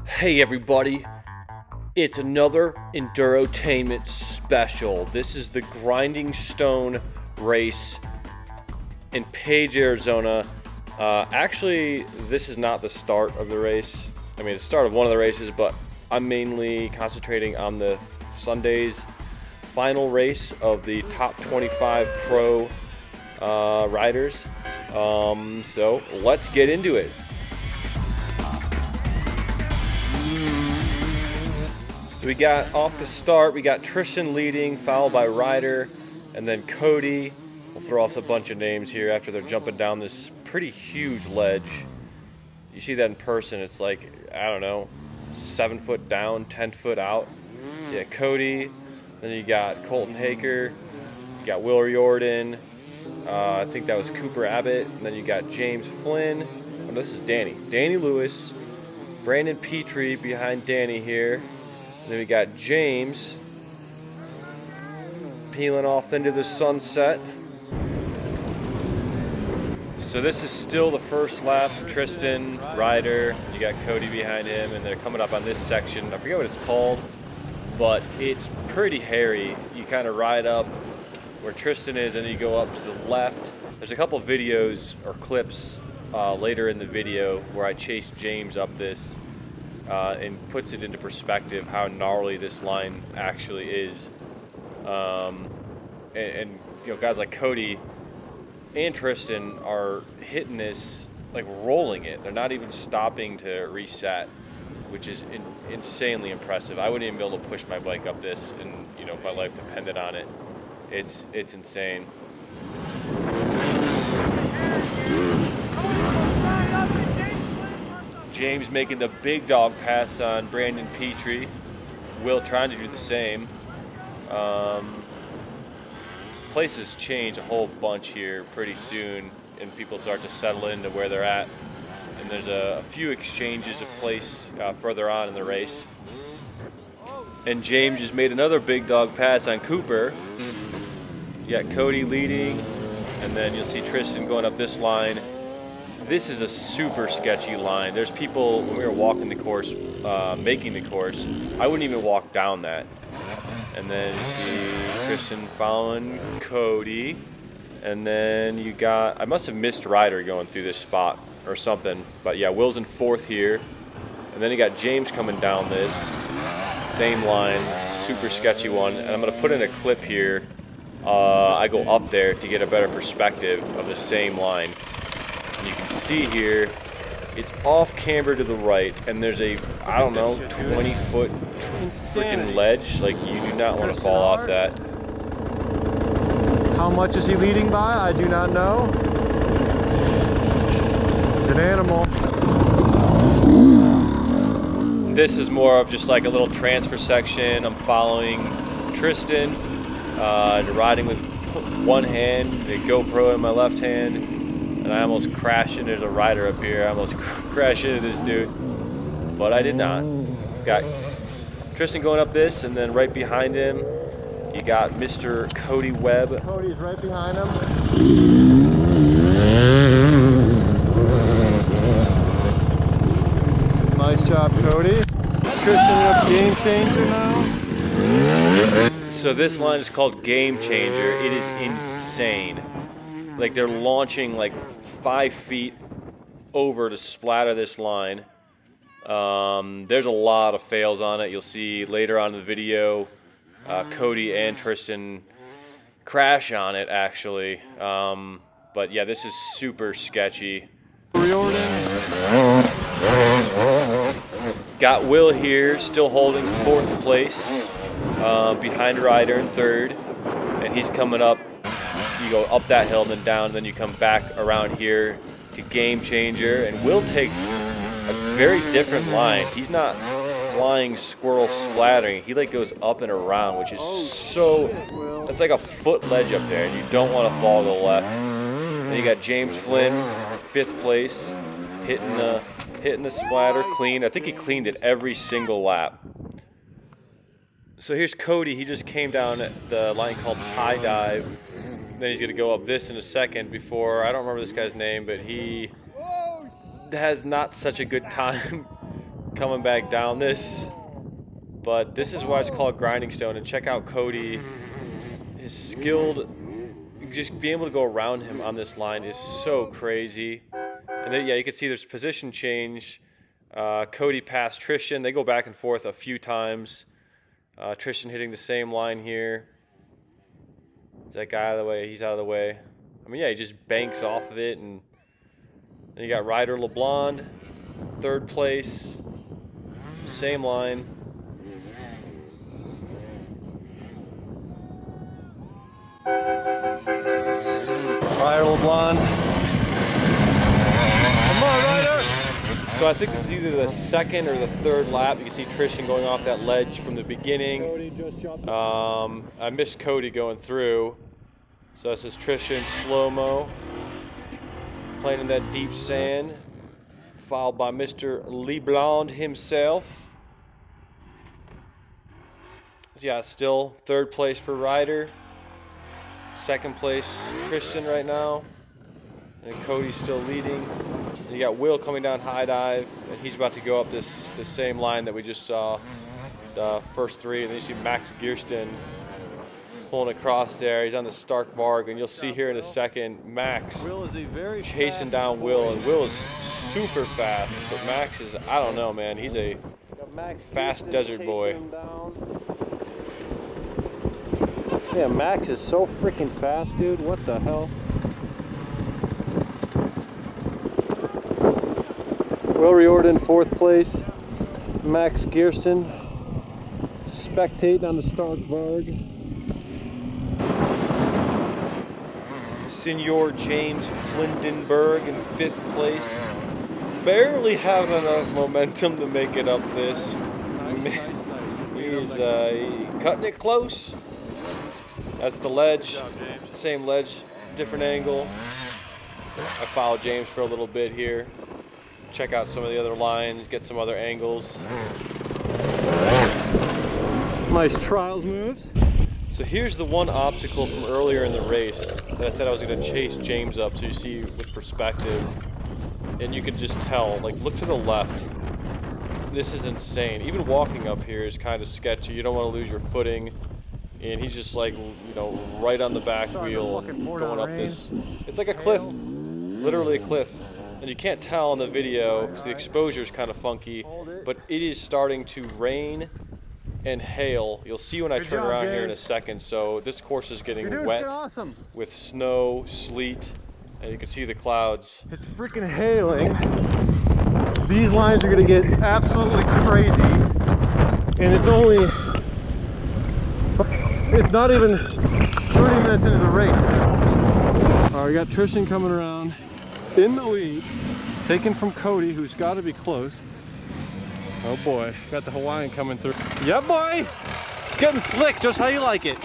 Hey everybody, it's another Endurotainment special. This is the Grinding Stone race in Page, Arizona. Actually, this is not the start of the race. I mean, it's the start of one of the races, but I'm mainly concentrating on the Sunday's final race of the top 25 pro riders. So let's get into it. So we got off the start, we got Tristan leading, followed by Ryder, and then Cody. We'll throw off a bunch of names here after they're jumping down this pretty huge ledge. You see that in person, it's like, I don't know, 7 foot down, 10 foot out. Yeah, Cody, then you got Colton Haker, you got Will Riordan, I think that was Cooper Abbott, and then you got James Flynn, and this is Danny Lewis, Brandon Petrie behind Danny here, and then we got James peeling off into the sunset. So this is still the first lap. Tristan, Ryder, you got Cody behind him, and they're coming up on this section. I forget what it's called, but it's pretty hairy. You kind of ride up where Tristan is, and then you go up to the left. There's a couple videos or clips later in the video where I chase James up this and puts it into perspective how gnarly this line actually is. And you know, guys like Cody and Tristan are hitting this, like rolling it. They're not even stopping to reset, which is insanely impressive. I wouldn't even be able to push my bike up this, and you know, if my life depended on it. It's insane. James making the big dog pass on Brandon Petrie. Will trying to do the same. Places change a whole bunch here pretty soon, and people start to settle into where they're at. And there's a few exchanges of place further on in the race. And James just made another big dog pass on Cooper. You got Cody leading, and then you'll see Tristan going up this line. This is a super sketchy line. There's people, when we were walking the course, making the course, I wouldn't even walk down that. And then you see Tristan following Cody. And then you got, I must have missed Ryder going through this spot or something. But yeah, Will's in fourth here. And then you got James coming down this. Same line, super sketchy one. And I'm gonna put in a clip here. I go up there to get a better perspective of the same line. And you can see here, it's off camber to the right, and there's a, I don't know, 20-foot freaking ledge. Like, you do not want to fall off that. How much is he leading by? I do not know. He's an animal. This is more of just like a little transfer section. I'm following Tristan, riding with one hand, a GoPro in my left hand, and I almost crashed into, there's a rider up here, I almost crashed into this dude, but I did not. Got Tristan going up this, and then right behind him, you got Mr. Cody Webb. Cody's right behind him. Nice job, Cody. Tristan up game changer now. So this line is called Game Changer. It is insane. Like, they're launching like 5 feet over to splatter this line. There's a lot of fails on it. You'll see later on in the video, Cody and Tristan crash on it actually. But yeah, this is super sketchy. Got Will here, still holding fourth place, behind Ryder in third, and he's coming up. You go up that hill and then down, and then you come back around here to Game Changer, and Will takes a very different line. He's not flying squirrel splattering. He like goes up and around, which is so, that's like a foot ledge up there, and you don't want to fall to the left. Then you got James Flynn, fifth place, hitting the splatter clean. I think he cleaned it every single lap. So here's Cody. He just came down at the line called High Dive. Then he's going to go up this in a second before, I don't remember this guy's name, but he has not such a good time coming back down this, but this is why it's called grinding stone. And check out Cody, his skilled, just being able to go around him on this line is so crazy. And then, yeah, you can see there's position change. Cody passed Tristan. They go back and forth a few times. Tristan hitting the same line here. Is that guy out of the way? He's out of the way. I mean, yeah, he just banks off of it. And then you got Ryder LeBlond, third place. Same line. Ryder LeBlond. Come on, Ryder! So I think this is either the second or the third lap. You can see Tristan going off that ledge from the beginning. I missed Cody going through. So this is Tristan slow-mo, playing in that deep sand, followed by Mr. LeBlond himself. So yeah, still third place for Ryder. Second place, Tristan right now. And Cody's still leading. And you got Will coming down high dive, and he's about to go up this same line that we just saw, the first three. And then you see Max Gearston pulling across there. He's on the Stark Varg, and you'll see here in a second, Max chasing down Will, and Will is super fast, but Max is, I don't know, man. He's a fast desert boy. Yeah, Max is so freaking fast, dude. What the hell? Will Riordan, fourth place. Max Gearston spectating on the Stark Varg. Senor James Flindenberg in fifth place. Barely have enough momentum to make it up this. Nice. He's cutting it close. That's the ledge. Good job, James. Same ledge, different angle. I followed James for a little bit here. Check out some of the other lines, get some other angles. Nice trials moves. So here's the one obstacle from earlier in the race that I said I was going to chase James up, so you see with perspective. And you can just tell, like, look to the left. This is insane. Even walking up here is kind of sketchy. You don't want to lose your footing. And he's just like, you know, right on the back wheel going up this. It's like a cliff, literally a cliff. And you can't tell on the video because the exposure is kind of funky, but it is starting to rain and hail. You'll see when I turn around here in a second. So this course is getting wet with snow, sleet, and you can see the clouds. It's freaking hailing. These lines are gonna get absolutely crazy, and it's not even 30 minutes into the race. All right, we got Tristan coming around in the lead, taken from Cody, who's got to be close. Oh boy, got the Hawaiian coming through. Yeah, boy, it's getting slick, just how you like it.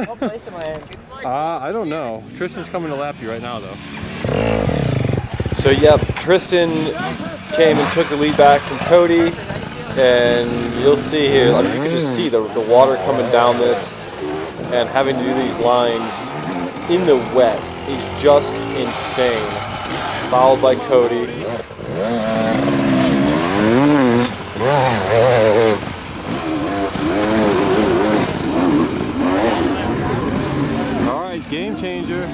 What place am I in? I don't know. Tristan's coming to lap you right now, though. So yep, Tristan came and took the lead back from Cody, and you'll see here, I mean, you can just see the water coming down this, and having to do these lines in the wet is just insane. Followed by Cody. All right, game changer.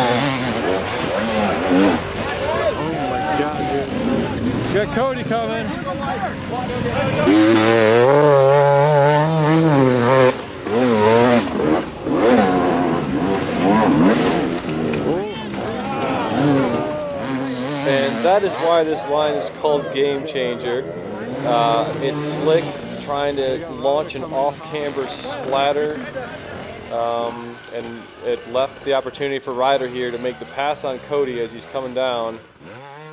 Oh my God, dude. Got Cody coming. And that is why this line is called Game Changer. It's slick, trying to launch an off-camber splatter, and it left the opportunity for Ryder here to make the pass on Cody as he's coming down.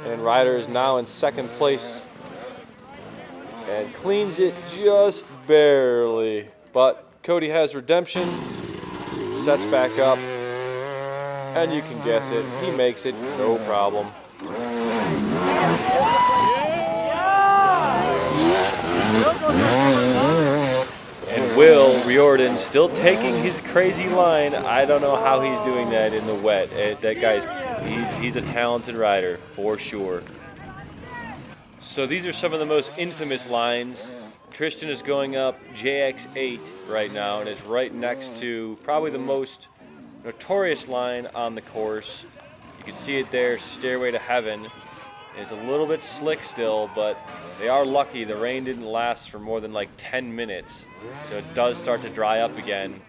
And Ryder is now in second place and cleans it just barely. But Cody has redemption, sets back up, and you can guess it, he makes it no problem. And Will Riordan still taking his crazy line. I don't know how he's doing that in the wet. That guy's, he's a talented rider for sure. So these are some of the most infamous lines. Tristan is going up JX8 right now, and it's right next to probably the most notorious line on the course. You can see it there, Stairway to Heaven. It's a little bit slick still, but they are lucky the rain didn't last for more than like 10 minutes. So it does start to dry up again.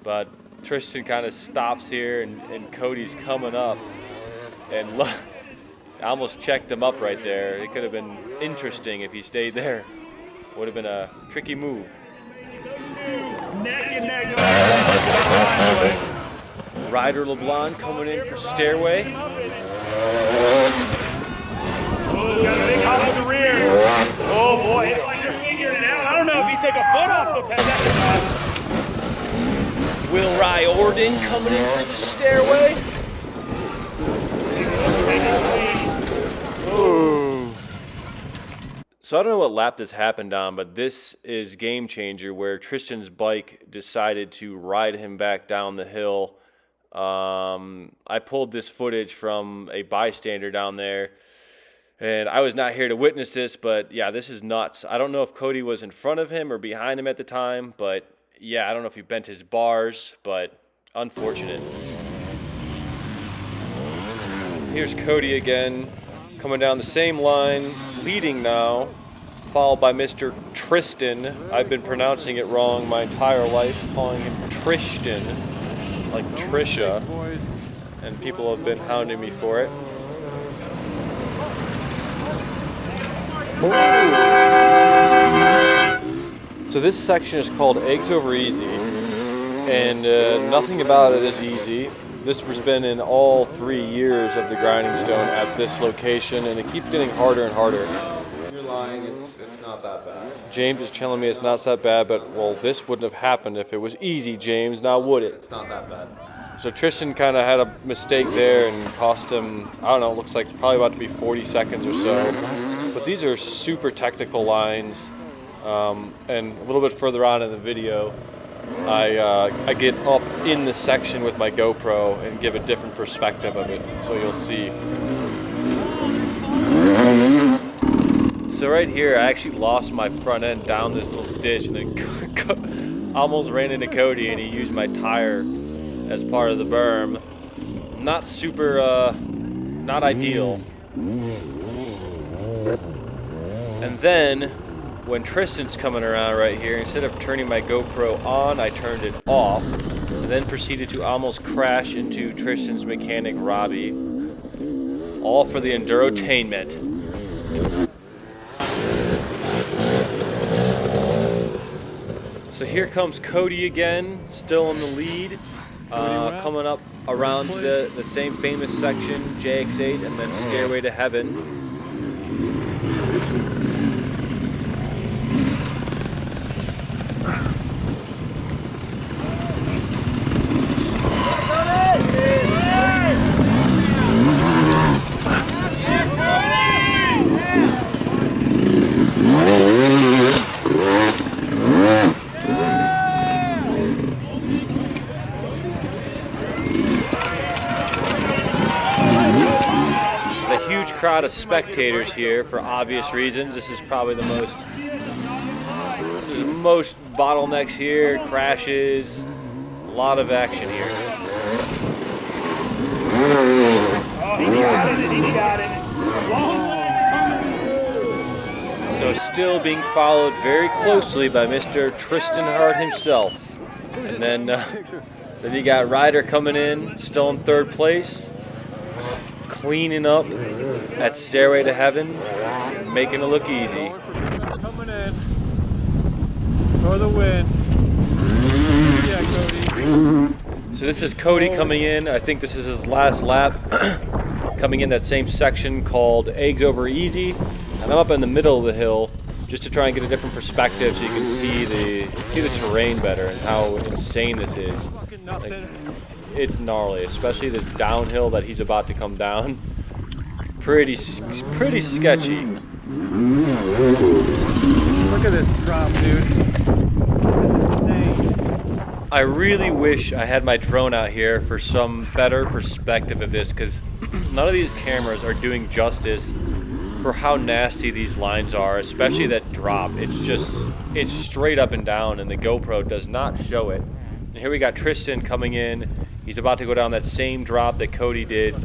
But Tristan kind of stops here, and Cody's coming up. And look, I almost checked him up right there. It could have been interesting if he stayed there. Would have been a tricky move. Neck and neck. Ryder LeBlanc coming in for Stairway. Oh, got a big hop in the rear. Oh boy, it's like they're figuring it out. I don't know if you take a foot off the pedal. Will Riordan coming in for the Stairway. So I don't know what lap this happened on, but this is game changer where Tristan's bike decided to ride him back down the hill. I pulled this footage from a bystander down there, and I was not here to witness this, but yeah, this is nuts. I don't know if Cody was in front of him or behind him at the time, but yeah, I don't know if he bent his bars, but unfortunate. Here's Cody again, coming down the same line, leading now, followed by Mr. Tristan. I've been pronouncing it wrong my entire life, calling him Tristan, like Trisha, and people have been hounding me for it. So this section is called Eggs Over Easy, and nothing about it is easy. This has been in all 3 years of the Grinding Stone at this location, and it keeps getting harder and harder. You're lying, it's not that bad. James is telling me it's not that bad, but well, this wouldn't have happened if it was easy, James, now would it? It's not that bad. So Tristan kind of had a mistake there and cost him, I don't know, it looks like probably about to be 40 seconds or so. But these are super technical lines, and a little bit further on in the video, I get up in the section with my GoPro and give a different perspective of it, so you'll see. So right here, I actually lost my front end down this little ditch and then almost ran into Cody, and he used my tire as part of the berm. Not super, not ideal. And then, when Tristan's coming around right here, instead of turning my GoPro on, I turned it off, and then proceeded to almost crash into Tristan's mechanic, Robbie. All for the Enduro-tainment. So here comes Cody again, still in the lead, coming up around the same famous section, JX8, and then Stairway to Heaven. Crowd of spectators here for obvious reasons. This is probably the most, there's most bottlenecks here, crashes, a lot of action here. Oh, he got it, he got it. So still being followed very closely by Mr. Tristan Hart himself. And then you got Ryder coming in, still in 3rd place, cleaning up at Stairway to Heaven, making it look easy. Coming in for the win. Yeah, Cody. So this is Cody coming in. I think this is his last lap. Coming in that same section called Eggs Over Easy. And I'm up in the middle of the hill just to try and get a different perspective so you can see the terrain better and how insane this is. Like, it's gnarly, especially this downhill that he's about to come down. Pretty sketchy. Look at this drop, dude. I really wish I had my drone out here for some better perspective of this, because none of these cameras are doing justice for how nasty these lines are, especially that drop. It's straight up and down, and the GoPro does not show it. And here we got Tristan coming in. He's about to go down that same drop that Cody did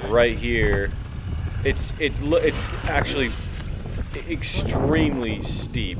right here. It's actually extremely steep.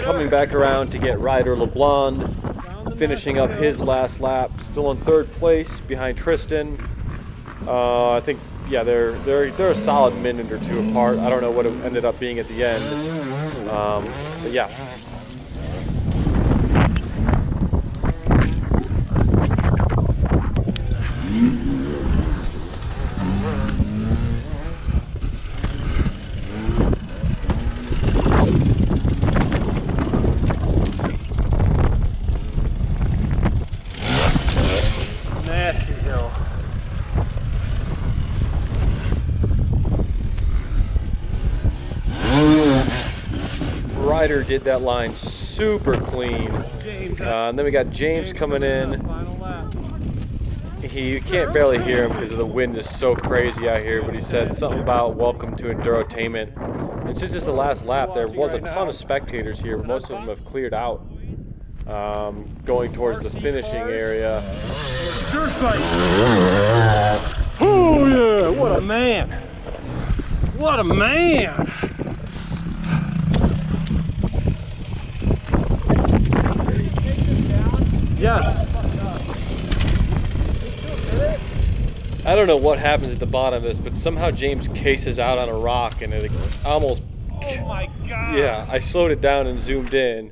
Coming back around to get Ryder LeBlond, finishing up his last lap, still in third place behind Tristan. I think, yeah, they're a solid minute or two apart. I don't know what it ended up being at the end, but yeah. Nasty hill. Ryder did that line super clean. And then we got James coming in. You can't barely hear him because the wind is so crazy out here, but he said something about welcome to Endurotainment. And since it's the last lap, there was a ton of spectators here. Most of them have cleared out, going towards the finishing area. Oh yeah, what a man. What a man. Yes. I don't know what happens at the bottom of this, but somehow James cases out on a rock and it almost... Oh my God. Yeah, I slowed it down and zoomed in.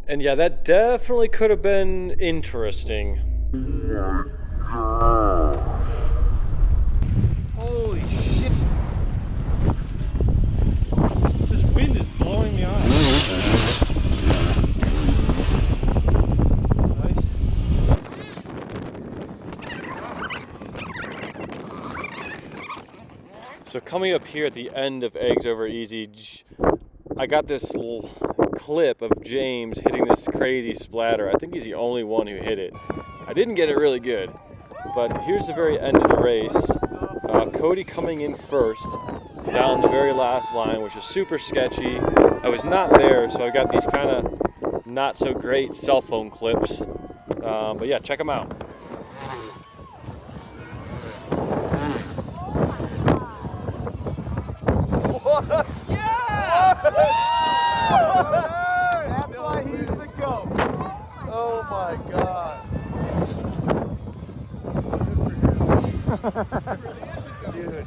And yeah, that definitely could have been interesting. Holy shit. This wind is blowing me off. Nice. So coming up here at the end of Eggs Over Easy, I got this little clip of James hitting this crazy splatter. I think he's the only one who hit it. I didn't get it really good, but here's the very end of the race. Cody coming in first down the very last line, which is super sketchy. I was not there, so I got these kind of not so great cell phone clips. But yeah, check them out. That's why he's the GOAT. Oh my God. Dude.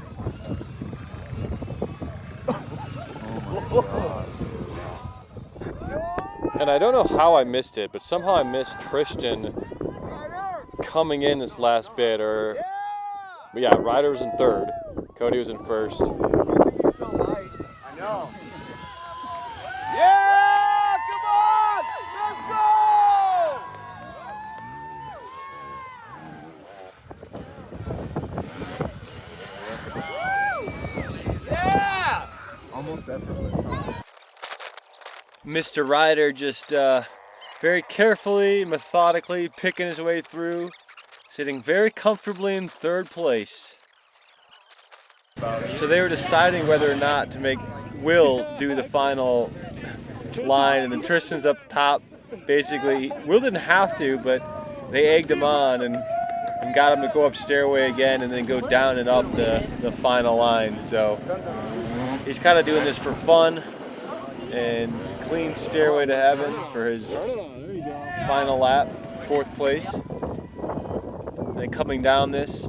And I don't know how I missed it, but somehow I missed Tristan coming in this last bit. But yeah, Ryder was in third, Cody was in first. I know. Yeah! Come on! Let's go! Yeah! Almost effortless, huh? Mr. Ryder just very carefully, methodically picking his way through, sitting very comfortably in third place. So they were deciding whether or not to make Will do the final line, and then Tristan's up top. Basically, Will didn't have to, but they egged him on and got him to go up stairway again and then go down and up the final line. So he's kind of doing this for fun and clean stairway to heaven for his final lap, fourth place. And then coming down this,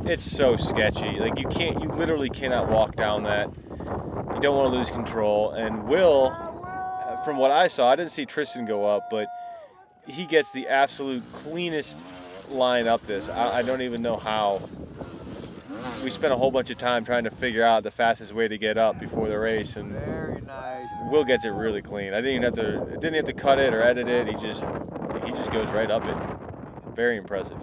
it's so sketchy. Like you literally cannot walk down that. You don't want to lose control. And Will, from what I saw, I didn't see Tristan go up, but he gets the absolute cleanest line up this. I don't even know how. We spent a whole bunch of time trying to figure out the fastest way to get up before the race, and Very nice. Will gets it really clean. I didn't even have to cut it or edit it. He just goes right up it. Very impressive.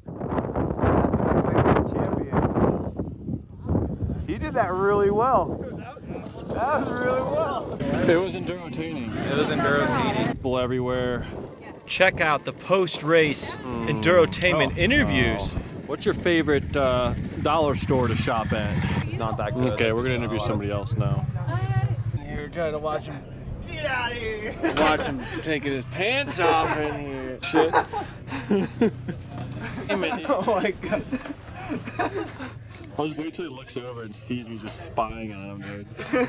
That's champion. He did that really well. That was really well. It was enduro-taining. It was enduro-taining. People everywhere. Check out the post-race Enduro-tainment interviews. Wow. What's your favorite dollar store to shop at? It's not that good. Okay, we're gonna interview somebody else now. You're trying to watch him. Get out of here. Watch him taking his pants off in here. Shit. Oh my god. I'll just wait till he looks over and sees me just spying on him, dude.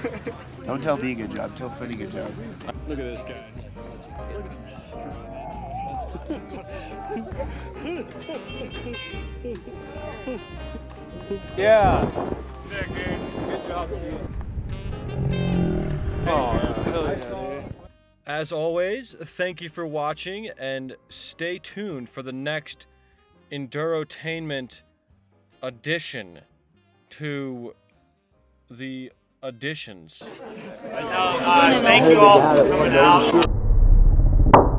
Don't tell me good job. Tell Footy good job. Look at this guy. Yeah. Sick, dude. Good job, dude. Oh, yeah. Hell yeah, dude. As always, thank you for watching, and stay tuned for the next Enduro-tainment addition to the additions. Thank you all for coming out.